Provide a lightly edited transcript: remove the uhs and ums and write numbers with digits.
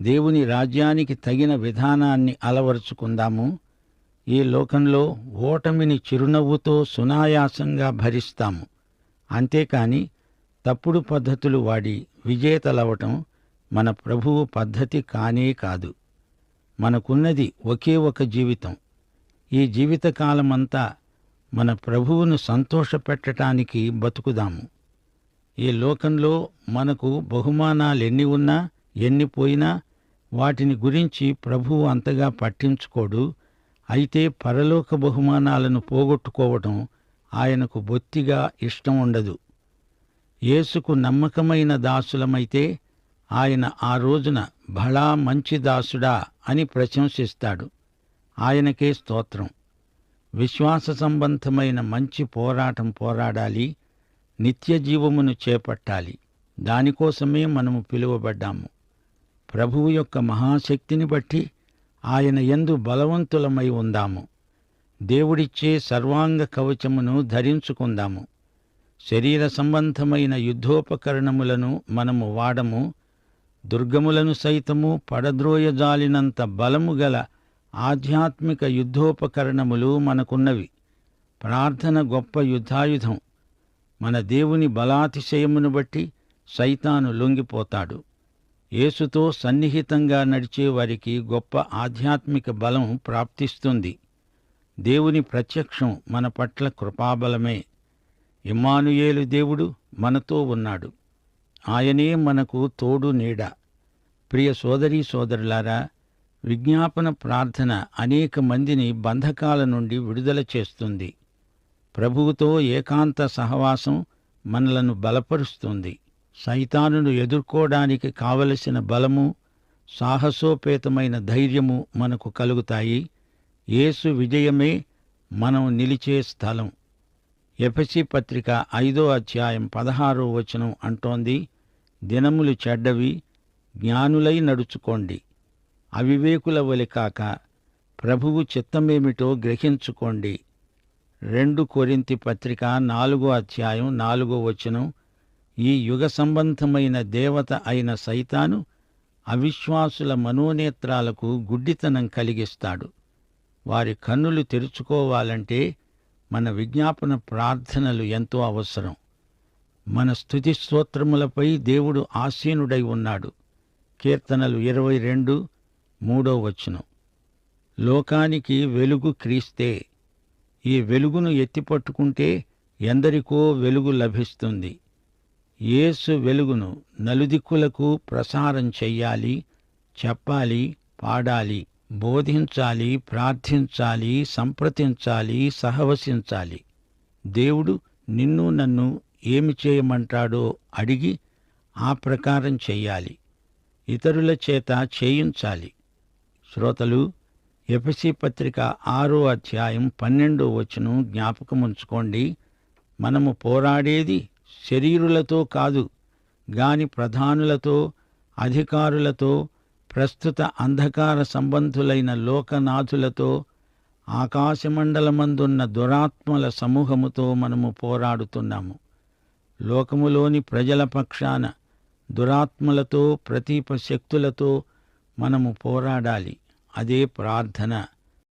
దేవుని రాజ్యానికి తగిన విధానాన్ని అలవరుచుకుందాము. ఈ లోకంలో ఓటమిని చిరునవ్వుతో సునాయాసంగా భరిస్తాము. అంతేకాని తప్పుడు పద్ధతులు వాడి విజేతలవటం మన ప్రభువు పద్ధతి కానే కాదు. మనకున్నది ఒకే ఒక జీవితం. ఈ జీవితకాలమంతా మన ప్రభువును సంతోషపెట్టటానికి బతుకుదాము. ఈ లోకంలో మనకు బహుమానాలెన్ని ఉన్నా ఎన్ని పోయినా వాటిని గురించి ప్రభువు అంతగా పట్టించుకోడు. అయితే పరలోక బహుమానాలను పోగొట్టుకోవటం ఆయనకు బొత్తిగా ఇష్టం ఉండదు. యేసుకు నమ్మకమైన దాసులమైతే ఆయన ఆ రోజున భళా మంచి దాసుడా అని ప్రశంసిస్తాడు. ఆయనకే స్తోత్రం. విశ్వాస సంబంధమైన మంచి పోరాటం పోరాడాలి. నిత్య జీవమును చేపట్టాలి. దానికోసమే మనము పిలువబడ్డాము. ప్రభువు యొక్క మహాశక్తిని బట్టి ఆయన యందు బలవంతులమై ఉందాము. దేవుడిచ్చే సర్వాంగ కవచమును ధరించుకుందాము. శరీర సంబంధమైన యుద్ధోపకరణములను మనము వాడము. దుర్గములను సైతము పడద్రోయజాలినంత బలము గల ఆధ్యాత్మిక యుద్ధోపకరణములు మనకున్నవి. ప్రార్థన గొప్ప యుద్ధాయుధం. మన దేవుని బలాతిశయమును బట్టి సైతాను లొంగిపోతాడు. యేసుతో సన్నిహితంగా నడిచే వారికి గొప్ప ఆధ్యాత్మిక బలం ప్రాప్తిస్తుంది. దేవుని ప్రత్యక్షం మన పట్ల కృపాబలమే. ఇమ్మానుయేలు దేవుడు మనతో ఉన్నాడు. ఆయనే మనకు తోడు నీడ. ప్రియ సోదరీ సోదరులారా, విజ్ఞాపన ప్రార్థన అనేక మందిని బంధకాల నుండి విడుదల చేస్తుంది. ప్రభువుతో ఏకాంత సహవాసం మనలను బలపరుస్తుంది. సైతానును ఎదుర్కోవడానికి కావలసిన బలము, సాహసోపేతమైన ధైర్యము మనకు కలుగుతాయి. యేసు విజయమే మనం నిలిచే స్థలం. ఎఫెసీ పత్రిక 5వ అధ్యాయం 16వ వచనం అంటోంది, దినములు చెడ్డవి, జ్ఞానులై నడుచుకోండి. అవివేకుల వలె కాక ప్రభువు చిత్తమేమిటో గ్రహించుకోండి. 2 కొరింథీ పత్రిక 4వ అధ్యాయం 4వ వచనం, ఈ యుగ సంబంధమైన దేవత అయిన సైతాను అవిశ్వాసుల మనోనేత్రాలకు గుడ్డితనం కలిగిస్తాడు. వారి కన్నులు తెరుచుకోవాలంటే మన విజ్ఞాపన ప్రార్థనలు ఎంతో అవసరం. మన స్తుతి స్తోత్రములపై దేవుడు ఆసీనుడై ఉన్నాడు. కీర్తనలు 22:3 వచనం. లోకానికి వెలుగు క్రీస్తే. ఈ వెలుగును ఎత్తిపట్టుకుంటే ఎందరికో వెలుగు లభిస్తుంది. యేసు వెలుగును నలుదిక్కులకు ప్రసారం చెయ్యాలి, చెప్పాలి, పాడాలి, బోధించాలి, ప్రార్థించాలి, సంప్రదించాలి, సహవసించాలి. దేవుడు నిన్ను నన్ను ఏమి చేయమంటాడో అడిగి ఆ ప్రకారం చెయ్యాలి. ఇతరుల చేత చేయించాలి. శ్రోతలు, ఎఫెసీ పత్రిక 6వ అధ్యాయం 12వ వచనం జ్ఞాపకముంచుకోండి. మనము పోరాడేది శరీరులతో కాదు గాని ప్రధానులతో, అధికారులతో, ప్రస్తుత అంధకార సంబంధులైన లోకనాథులతో, ఆకాశమండలమందున్న దురాత్మల సమూహముతో మనము పోరాడుతున్నాము. లోకములోని ప్రజల పక్షాన దురాత్మలతో, ప్రతీప శక్తులతో మనము పోరాడాలి. అదే ప్రార్థన.